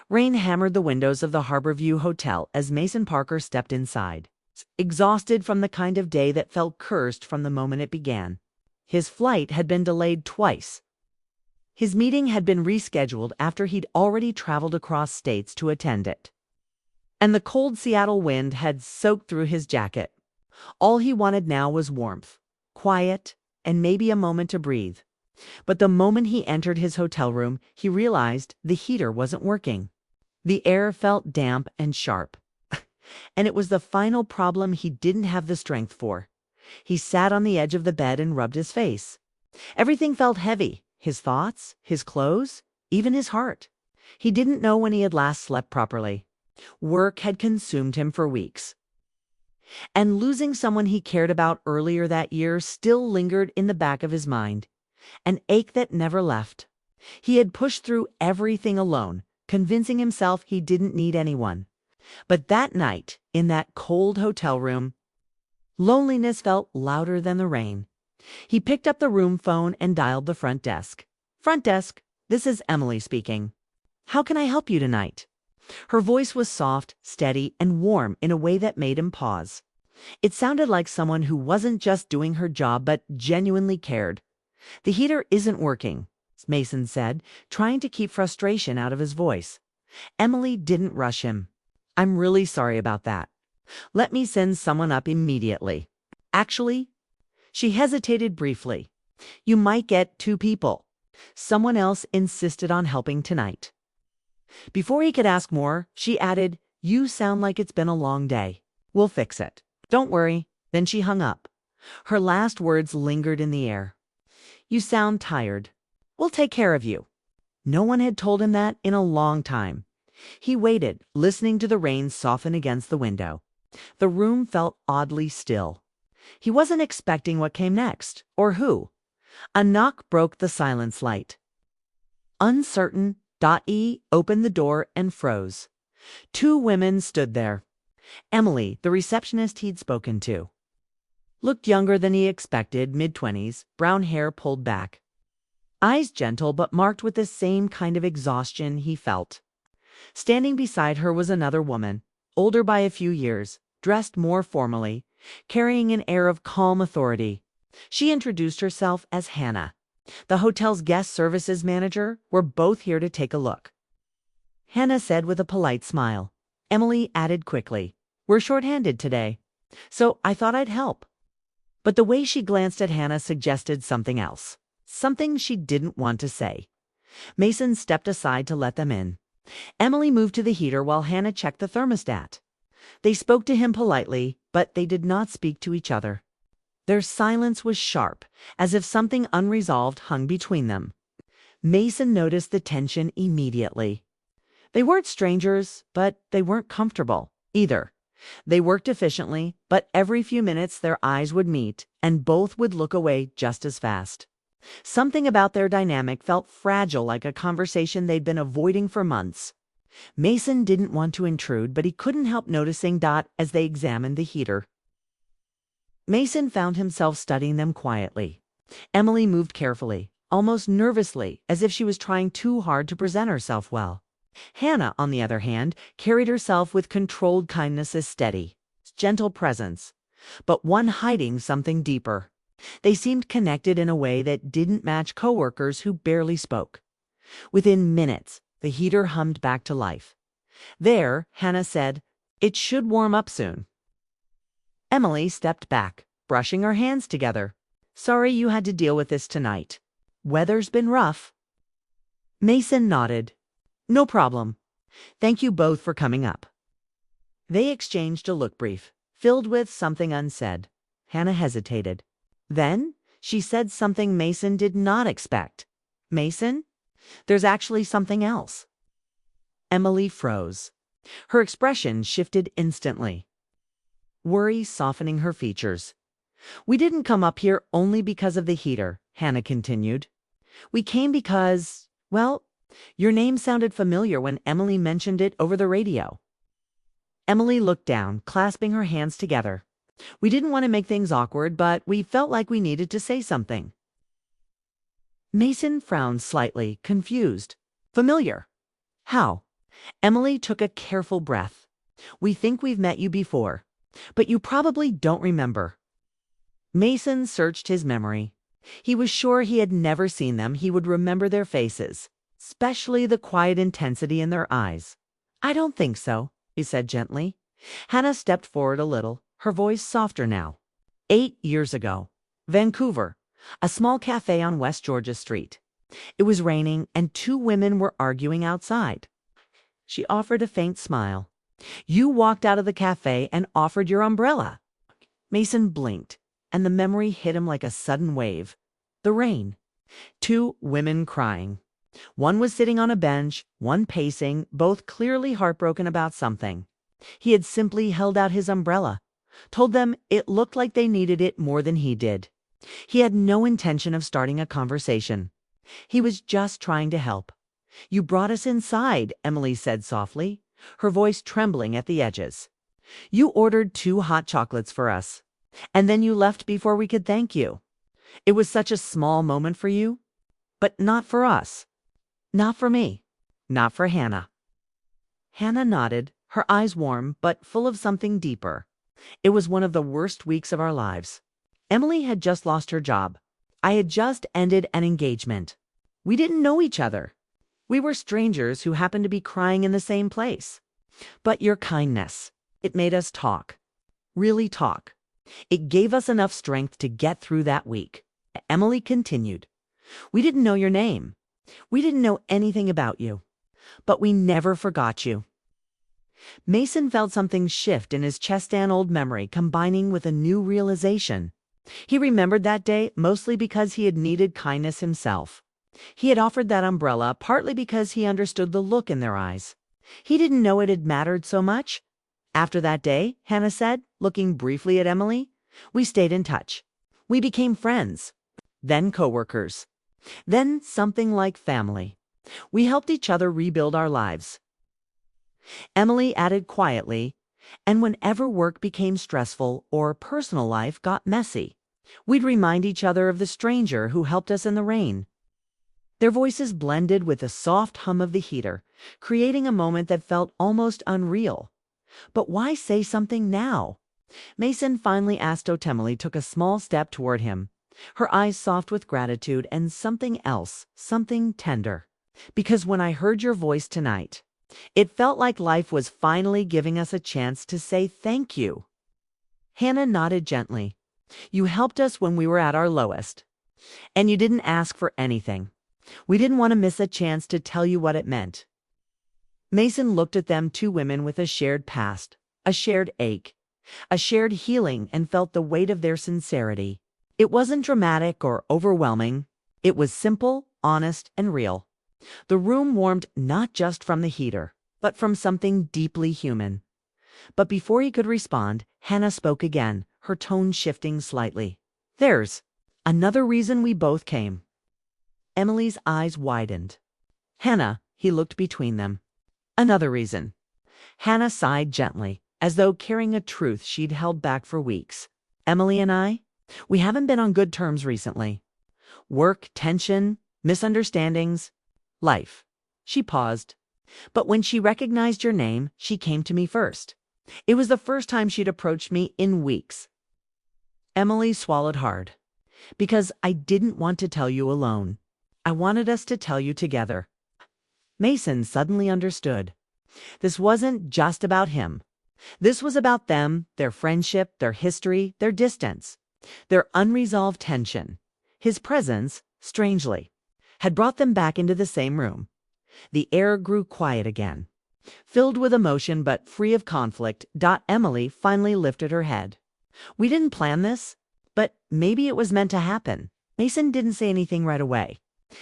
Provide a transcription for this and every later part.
Rain hammered the windows of the Harborview Hotel as Mason Parker stepped inside, exhausted from the kind of day that felt cursed from the moment it began. His flight had been delayed twice. His meeting had been rescheduled after he'd already traveled across states to attend it. And the cold Seattle wind had soaked through his jacket. All he wanted now was warmth, quiet, and maybe a moment to breathe. But the moment he entered his hotel room, he realized the heater wasn't working. The air felt damp and sharp. And it was the final problem he didn't have the strength for. He sat on the edge of the bed and rubbed his face. Everything felt heavy. His thoughts, his clothes, even his heart. He didn't know when he had last slept properly. Work had consumed him for weeks. And losing someone he cared about earlier that year still lingered in the back of his mind. An ache that never left. He had pushed through everything alone, convincing himself he didn't need anyone. But that night, in that cold hotel room, loneliness felt louder than the rain. He picked up the room phone and dialed the front desk. "Front desk, this is Emily speaking. How can I help you tonight?" Her voice was soft, steady, and warm in a way that made him pause. It sounded like someone who wasn't just doing her job but genuinely cared. "The heater isn't working," Mason said, trying to keep frustration out of his voice. Emily didn't rush him. "I'm really sorry about that. Let me send someone up immediately. Actually," she hesitated briefly, "you might get 2 people. Someone else insisted on helping tonight." Before he could ask more, she added, "You sound like it's been a long day. We'll fix it. Don't worry." Then she hung up. Her last words lingered in the air. "You sound tired. We'll take care of you." No one had told him that in a long time. He waited, listening to the rain soften against the window. The room felt oddly still. He wasn't expecting what came next, or who. A knock broke the silence light. Uncertain, Dot-E opened the door and froze. 2 women stood there. Emily, the receptionist he'd spoken to, looked younger than he expected, mid-20s, brown hair pulled back. Eyes gentle but marked with the same kind of exhaustion he felt. Standing beside her was another woman, older by a few years, dressed more formally, carrying an air of calm authority. She introduced herself as Hannah, the hotel's guest services manager. "We're both here to take a look," Hannah said with a polite smile. Emily added quickly, "We're short-handed today, so I thought I'd help." But the way she glanced at Hannah suggested something else, something she didn't want to say. Mason stepped aside to let them in. Emily moved to the heater while Hannah checked the thermostat. They spoke to him politely, but they did not speak to each other. Their silence was sharp, as if something unresolved hung between them. Mason noticed the tension immediately. They weren't strangers, but they weren't comfortable either. They worked efficiently, but every few minutes their eyes would meet, and both would look away just as fast. Something about their dynamic felt fragile, like a conversation they'd been avoiding for months. Mason didn't want to intrude, but he couldn't help noticing Dot as they examined the heater. Mason found himself studying them quietly. Emily moved carefully, almost nervously, as if she was trying too hard to present herself well. Hannah, on the other hand, carried herself with controlled kindness, a steady, gentle presence, but one hiding something deeper. They seemed connected in a way that didn't match coworkers who barely spoke. Within minutes, the heater hummed back to life. "There," Hannah said, "it should warm up soon." Emily stepped back, brushing her hands together. "Sorry you had to deal with this tonight. Weather's been rough." Mason nodded. "No problem. Thank you both for coming up." They exchanged a look, brief, filled with something unsaid. Hannah hesitated. Then she said something Mason did not expect. "Mason, there's actually something else." Emily froze. Her expression shifted instantly, worry softening her features. "We didn't come up here only because of the heater," Hannah continued. "We came because, well, your name sounded familiar when Emily mentioned it over the radio." Emily looked down, clasping her hands together. "We didn't want to make things awkward, but we felt like we needed to say something." Mason frowned slightly, confused. "Familiar? How?" Emily took a careful breath. We think we've met you before, but you probably don't remember. Mason searched his memory. He was sure he had never seen them. He would remember their faces, especially the quiet intensity in their eyes. I don't think so, he said gently. Hannah stepped forward a little, her voice softer now. 8 years ago. Vancouver. A small cafe on West Georgia Street. It was raining and 2 women were arguing outside. She offered a faint smile. You walked out of the cafe and offered your umbrella. Mason blinked, and the memory hit him like a sudden wave. The rain. 2 women crying. One was sitting on a bench, one pacing, both clearly heartbroken about something. He had simply held out his umbrella, told them it looked like they needed it more than he did. He had no intention of starting a conversation. He was just trying to help. You brought us inside, Emily said softly, her voice trembling at the edges. You ordered 2 hot chocolates for us, and then you left before we could thank you. It was such a small moment for you, but not for us. Not for me. Not for Hannah. Hannah nodded, her eyes warm but full of something deeper. It was one of the worst weeks of our lives. Emily had just lost her job. I had just ended an engagement. We didn't know each other. We were strangers who happened to be crying in the same place. But your kindness, it made us talk. Really talk. It gave us enough strength to get through that week. Emily continued. We didn't know your name. We didn't know anything about you. But we never forgot you. Mason felt something shift in his chest, an old memory combining with a new realization. He remembered that day mostly because he had needed kindness himself. He had offered that umbrella partly because he understood the look in their eyes. He didn't know it had mattered so much. After that day, Hannah said, looking briefly at Emily, we stayed in touch. We became friends, then coworkers, then something like family. We helped each other rebuild our lives. Emily added quietly, and whenever work became stressful or personal life got messy, we'd remind each other of the stranger who helped us in the rain. Their voices blended with the soft hum of the heater, creating a moment that felt almost unreal. But why say something now? Mason finally asked. Emily took a small step toward him, her eyes soft with gratitude and something else, something tender. Because when I heard your voice tonight, it felt like life was finally giving us a chance to say thank you. Hannah nodded gently. You helped us when we were at our lowest. And you didn't ask for anything. We didn't want to miss a chance to tell you what it meant. Mason looked at them, 2 women with a shared past, a shared ache, a shared healing, and felt the weight of their sincerity. It wasn't dramatic or overwhelming. It was simple, honest, and real. The room warmed not just from the heater, but from something deeply human. But before he could respond, Hannah spoke again, her tone shifting slightly. There's another reason we both came. Emily's eyes widened. Hannah, he looked between them. Another reason. Hannah sighed gently, as though carrying a truth she'd held back for weeks. Emily and I, we haven't been on good terms recently. Work, tension, misunderstandings, life. She paused. But when she recognized your name, she came to me first. It was the first time she'd approached me in weeks. Emily swallowed hard. Because I didn't want to tell you alone. I wanted us to tell you together. Mason suddenly understood. This wasn't just about him. This was about them, their friendship, their history, their distance, their unresolved tension. His presence, strangely, had brought them back into the same room. The air grew quiet again, filled with emotion but free of conflict. Emily finally lifted her head. We didn't plan this, but maybe it was meant to happen. Mason didn't say anything right away.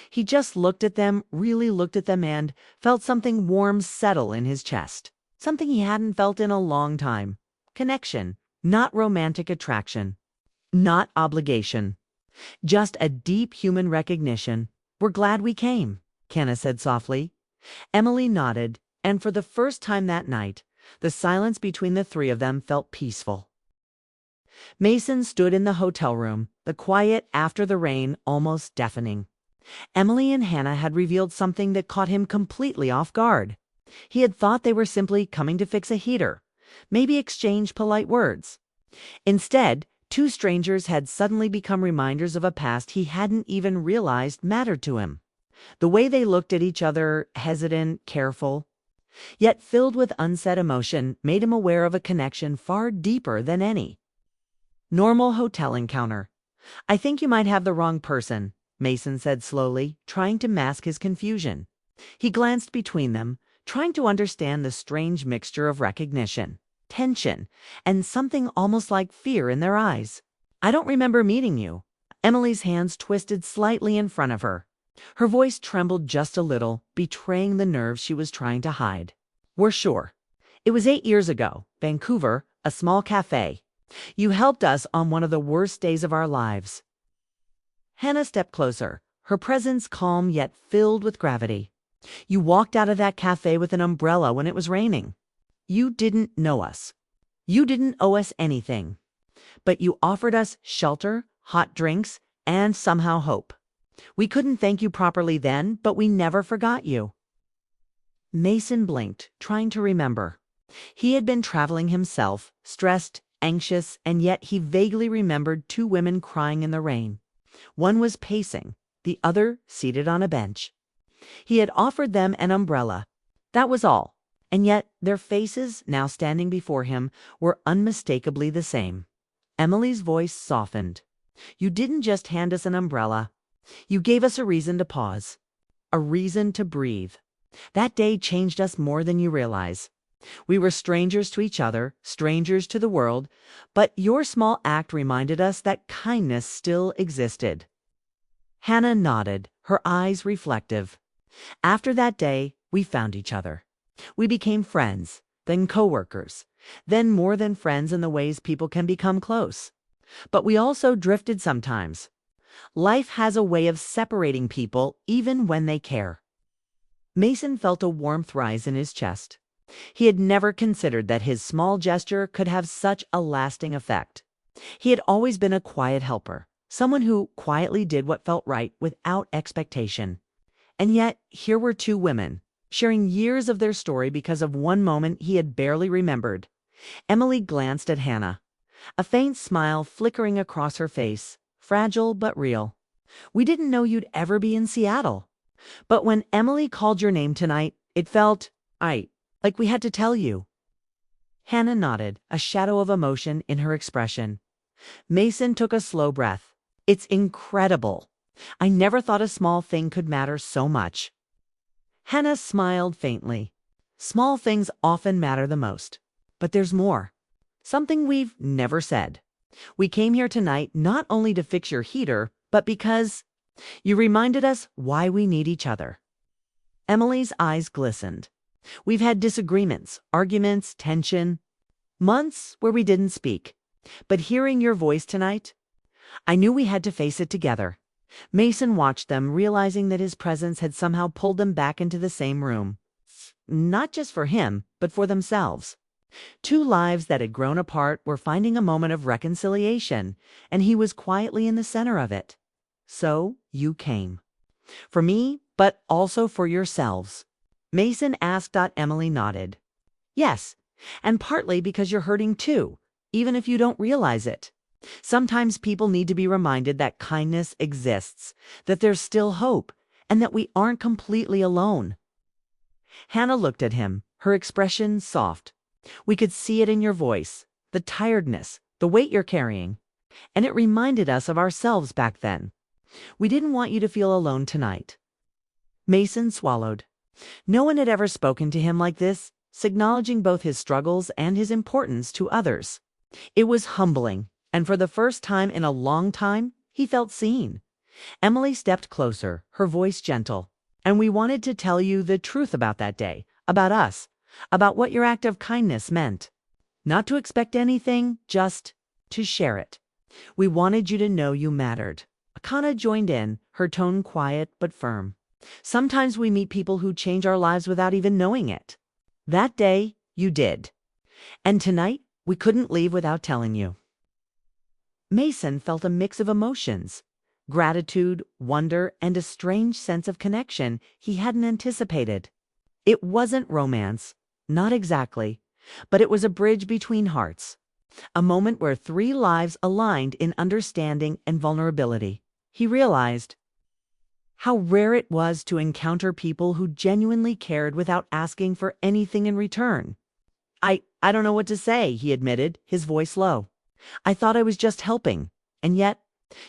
He just looked at them, really looked at them, and felt something warm settle in his chest. Something he hadn't felt in a long time. Connection, not romantic attraction, not obligation. Just a deep human recognition. We're glad we came, Hannah said softly. Emily nodded, and for the first time that night, the silence between the 3 of them felt peaceful. Mason stood in the hotel room, the quiet after the rain almost deafening. Emily and Hannah had revealed something that caught him completely off guard. He had thought they were simply coming to fix a heater, maybe exchange polite words. Instead, two strangers had suddenly become reminders of a past he hadn't even realized mattered to him. The way they looked at each other, hesitant, careful, yet filled with unsaid emotion, made him aware of a connection far deeper than any. Normal hotel encounter. "I think you might have the wrong person," Mason said slowly, trying to mask his confusion. He glanced between them, trying to understand the strange mixture of recognition, tension, and something almost like fear in their eyes. "I don't remember meeting you." Emily's hands twisted slightly in front of her. Her voice trembled just a little, betraying the nerves she was trying to hide. "We're sure. It was 8 years ago, Vancouver, a small cafe. You helped us on one of the worst days of our lives." Hannah stepped closer, her presence calm yet filled with gravity. "You walked out of that cafe with an umbrella when it was raining. You didn't know us. You didn't owe us anything. But you offered us shelter, hot drinks, and somehow hope. We couldn't thank you properly then, but we never forgot you." Mason blinked, trying to remember. He had been traveling himself, stressed, anxious, and yet he vaguely remembered two women crying in the rain. One was pacing, the other seated on a bench. He had offered them an umbrella. That was all. And yet their faces, now standing before him, were unmistakably the same. Emily's voice softened. "You didn't just hand us an umbrella. You gave us a reason to pause, a reason to breathe. That day changed us more than you realize. We were strangers to each other, strangers to the world, but your small act reminded us that kindness still existed." Hannah nodded, her eyes reflective. "After that day, we found each other. We became friends, then coworkers, then more than friends in the ways people can become close. But we also drifted sometimes. Life has a way of separating people even when they care." Mason felt a warmth rise in his chest. He had never considered that his small gesture could have such a lasting effect. He had always been a quiet helper, someone who quietly did what felt right without expectation. And yet, here were two women, sharing years of their story because of one moment he had barely remembered. Emily glanced at Hannah, a faint smile flickering across her face, fragile but real. "We didn't know you'd ever be in Seattle. But when Emily called your name tonight, it felt like we had to tell you." Hannah nodded, a shadow of emotion in her expression. Mason took a slow breath. "It's incredible. I never thought a small thing could matter so much." Hannah smiled faintly. "Small things often matter the most. But there's more. Something we've never said. We came here tonight not only to fix your heater, but because you reminded us why we need each other." Emily's eyes glistened. "We've had disagreements, arguments, tension, months where we didn't speak. But hearing your voice tonight, I knew we had to face it together." Mason watched them, realizing that his presence had somehow pulled them back into the same room. Not just for him, but for themselves. Two lives that had grown apart were finding a moment of reconciliation, and he was quietly in the center of it. "So you came. For me, but also for yourselves." Mason asked. Emily nodded. "Yes, and partly because you're hurting too, even if you don't realize it. Sometimes people need to be reminded that kindness exists, that there's still hope, and that we aren't completely alone." Hannah looked at him, her expression soft. "We could see it in your voice, the tiredness, the weight you're carrying. And it reminded us of ourselves back then. We didn't want you to feel alone tonight." Mason swallowed. No one had ever spoken to him like this, acknowledging both his struggles and his importance to others. It was humbling, and for the first time in a long time, he felt seen. Emily stepped closer, her voice gentle. "And we wanted to tell you the truth about that day, about us, about what your act of kindness meant. Not to expect anything, just to share it. We wanted you to know you mattered." Akana joined in, her tone quiet but firm. "Sometimes we meet people who change our lives without even knowing it. That day, you did. And tonight, we couldn't leave without telling you." Mason felt a mix of emotions, gratitude, wonder, and a strange sense of connection he hadn't anticipated. It wasn't romance, not exactly, but it was a bridge between hearts, a moment where three lives aligned in understanding and vulnerability. He realized how rare it was to encounter people who genuinely cared without asking for anything in return. I don't know what to say, he admitted, his voice low. I thought I was just helping, and yet,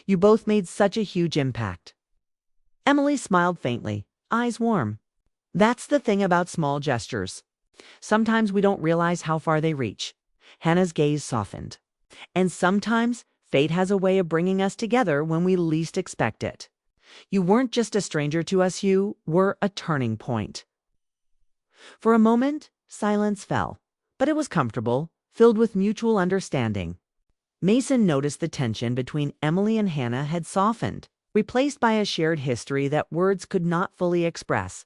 you both made such a huge impact. Emily smiled faintly, eyes warm. That's the thing about small gestures. Sometimes we don't realize how far they reach. Hannah's gaze softened. And sometimes fate has a way of bringing us together when we least expect it. You weren't just a stranger to us, you were a turning point. For a moment, silence fell, but it was comfortable, filled with mutual understanding. Mason noticed the tension between Emily and Hannah had softened, replaced by a shared history that words could not fully express.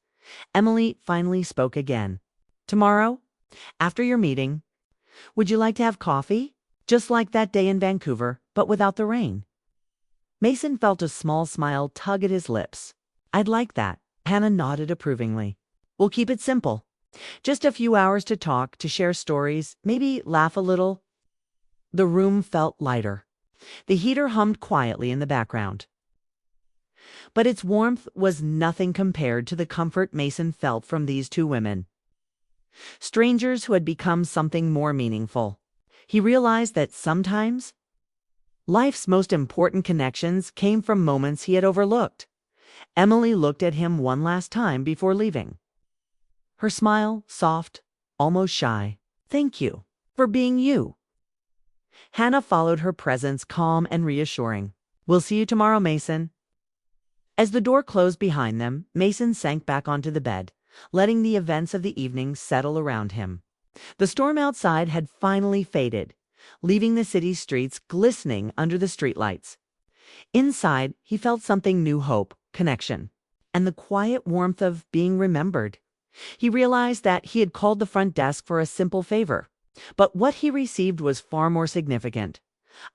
Emily finally spoke again. Tomorrow, after your meeting, would you like to have coffee? Just like that day in Vancouver, but without the rain. Mason felt a small smile tug at his lips. I'd like that. Hannah nodded approvingly. We'll keep it simple. Just a few hours to talk, to share stories, maybe laugh a little. The room felt lighter. The heater hummed quietly in the background. But its warmth was nothing compared to the comfort Mason felt from these two women. Strangers who had become something more meaningful. He realized that sometimes life's most important connections came from moments he had overlooked. Emily looked at him one last time before leaving. Her smile, soft, almost shy. Thank you for being you. Hannah followed her presence, calm and reassuring. We'll see you tomorrow, Mason. As the door closed behind them, Mason sank back onto the bed, letting the events of the evening settle around him. The storm outside had finally faded, leaving the city's streets glistening under the streetlights. Inside, he felt something new: hope, connection, and the quiet warmth of being remembered. He realized that he had called the front desk for a simple favor, but what he received was far more significant.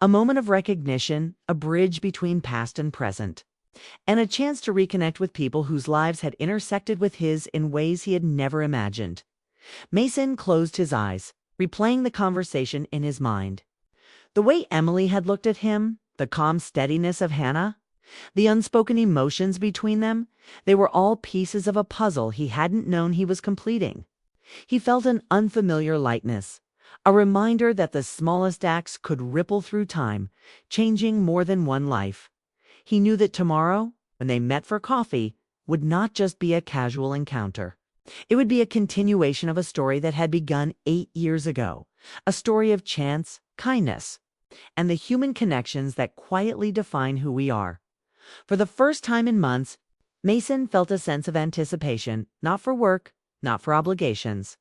A moment of recognition, a bridge between past and present, and a chance to reconnect with people whose lives had intersected with his in ways he had never imagined. Mason closed his eyes, replaying the conversation in his mind. The way Emily had looked at him, the calm steadiness of Hannah, the unspoken emotions between them, they were all pieces of a puzzle he hadn't known he was completing. He felt an unfamiliar lightness, a reminder that the smallest acts could ripple through time, changing more than one life. He knew that tomorrow, when they met for coffee, would not just be a casual encounter. It would be a continuation of a story that had begun 8 years ago, a story of chance, kindness, and the human connections that quietly define who we are. For the first time in months, Mason felt a sense of anticipation, not for work, not for obligations,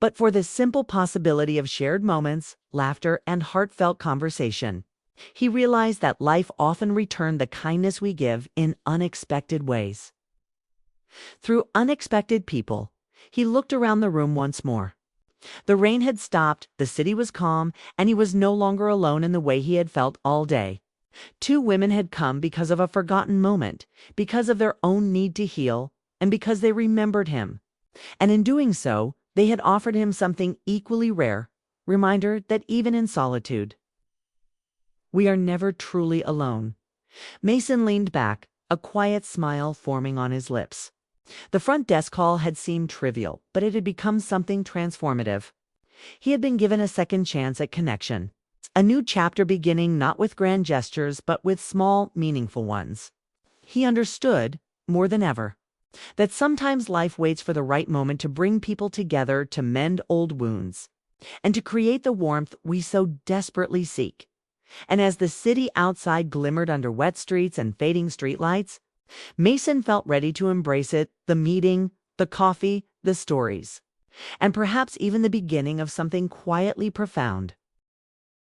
but for the simple possibility of shared moments, laughter, and heartfelt conversation. He realized that life often returned the kindness we give in unexpected ways. Through unexpected people, he looked around the room once more. The rain had stopped, the city was calm, and he was no longer alone in the way he had felt all day. 2 women had come because of a forgotten moment, because of their own need to heal, and because they remembered him. And in doing so, they had offered him something equally rare, reminder that even in solitude, we are never truly alone. Mason leaned back, a quiet smile forming on his lips. The front desk call had seemed trivial, but it had become something transformative. He had been given a second chance at connection, a new chapter beginning not with grand gestures, but with small, meaningful ones. He understood, more than ever, that sometimes life waits for the right moment to bring people together, to mend old wounds, and to create the warmth we so desperately seek. And as the city outside glimmered under wet streets and fading streetlights, Mason felt ready to embrace it, the meeting, the coffee, the stories, and perhaps even the beginning of something quietly profound.